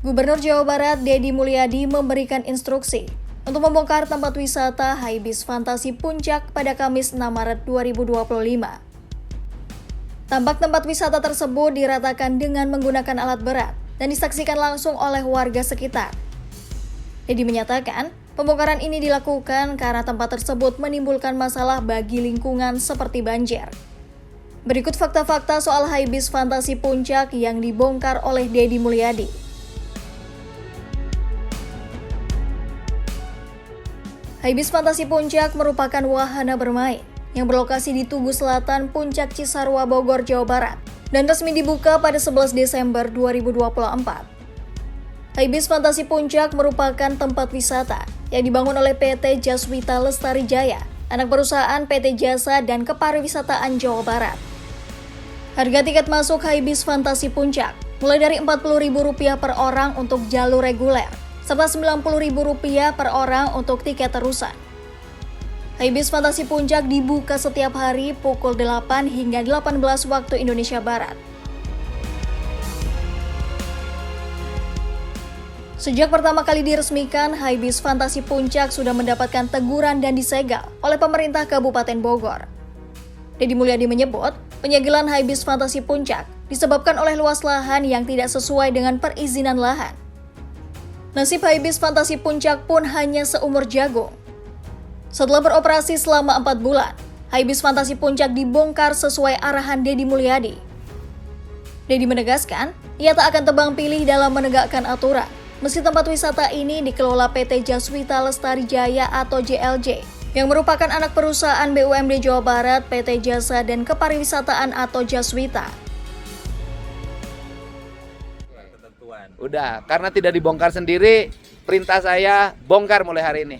Gubernur Jawa Barat Deddy Mulyadi memberikan instruksi untuk membongkar tempat wisata Haibis Fantasi Puncak pada Kamis 6 Maret 2025. Tampak tempat wisata tersebut diratakan dengan menggunakan alat berat dan disaksikan langsung oleh warga sekitar. Deddy menyatakan, pembongkaran ini dilakukan karena tempat tersebut menimbulkan masalah bagi lingkungan seperti banjir. Berikut fakta-fakta soal Haibis Fantasi Puncak yang dibongkar oleh Deddy Mulyadi. Haibis Fantasi Puncak merupakan wahana bermain yang berlokasi di Tugu Selatan, Puncak Cisarua, Bogor, Jawa Barat, dan resmi dibuka pada 11 Desember 2024. Haibis Fantasi Puncak merupakan tempat wisata yang dibangun oleh PT Jaswita Lestari Jaya, anak perusahaan PT Jasa dan Kepariwisataan Jawa Barat. Harga tiket masuk Haibis Fantasi Puncak mulai dari Rp40.000 per orang untuk jalur reguler, serta Rp90.000 per orang untuk tiket terusan. Haibis Fantasi Puncak dibuka setiap hari pukul 8 hingga 18 waktu Indonesia Barat. Sejak pertama kali diresmikan, Haibis Fantasi Puncak sudah mendapatkan teguran dan disegel oleh pemerintah Kabupaten Bogor. Deddy Mulyadi menyebut, penyegelan Haibis Fantasi Puncak disebabkan oleh luas lahan yang tidak sesuai dengan perizinan lahan. Nasib Haibis Fantasi Puncak pun hanya seumur jagung. Setelah beroperasi selama 4 bulan, Haibis Fantasi Puncak dibongkar sesuai arahan Deddy Mulyadi. Deddy menegaskan, ia tak akan tebang pilih dalam menegakkan aturan, meski tempat wisata ini dikelola PT Jaswita Lestari Jaya atau JLJ, yang merupakan anak perusahaan BUMD Jawa Barat, PT Jasa dan Kepariwisataan atau Jaswita. Udah, karena tidak dibongkar sendiri, perintah saya bongkar mulai hari ini.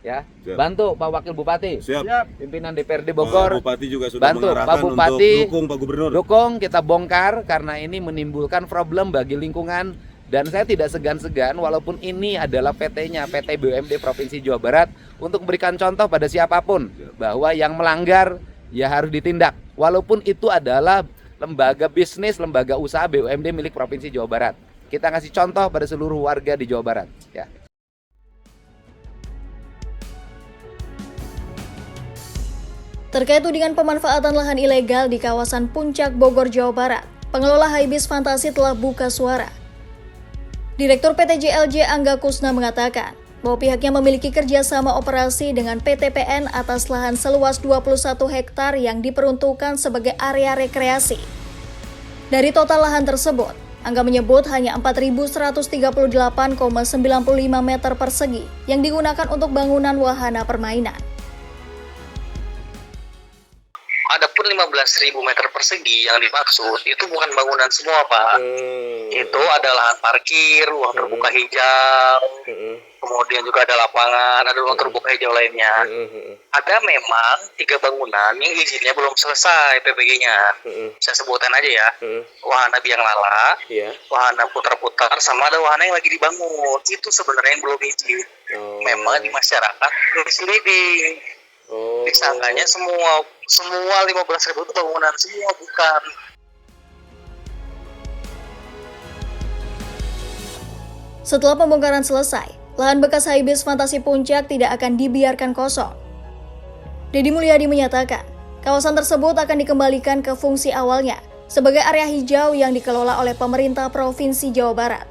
Ya, Siap. bantu Pak Wakil Bupati. Siap. Pimpinan DPRD Bogor. Pak Bupati juga sudah bantu mengarahkan Pak Bupati, untuk dukung Pak Gubernur. Dukung, kita bongkar karena ini menimbulkan problem bagi lingkungan. Dan saya tidak segan-segan walaupun ini adalah PT-nya, PT BUMD Provinsi Jawa Barat, untuk memberikan contoh pada siapapun bahwa yang melanggar ya harus ditindak. Walaupun itu adalah lembaga bisnis, lembaga usaha BUMD milik Provinsi Jawa Barat. Kita ngasih contoh pada seluruh warga di Jawa Barat. Ya. Terkait tudingan pemanfaatan lahan ilegal di kawasan Puncak Bogor, Jawa Barat, pengelola Haibis Fantasi telah buka suara. Direktur PT JLJ Angga Kusna mengatakan bahwa pihaknya memiliki kerjasama operasi dengan PT PN atas lahan seluas 21 hektar yang diperuntukkan sebagai area rekreasi. Dari total lahan tersebut, Angga menyebut hanya 4.138,95 meter persegi yang digunakan untuk bangunan wahana permainan. Adapun 15.000 meter persegi yang dimaksud itu bukan bangunan semua, Pak. Itu ada lahan parkir, ruang terbuka hijau, kemudian juga ada lapangan, ada ruang terbuka hijau lainnya. Ada memang 3 bangunan yang izinnya belum selesai PPG-nya. Saya sebutkan aja ya. Wahana biang lala, wahana putar-putar, sama ada wahana yang lagi dibangun. Itu sebenarnya yang belum izin. Memang di masyarakat misleading. Disangkanya semua 15.000 itu bangunan semua, bukan. Setelah pembongkaran selesai, lahan bekas Haibis Fantasi Puncak tidak akan dibiarkan kosong. Deddy Mulyadi menyatakan, kawasan tersebut akan dikembalikan ke fungsi awalnya sebagai area hijau yang dikelola oleh pemerintah Provinsi Jawa Barat.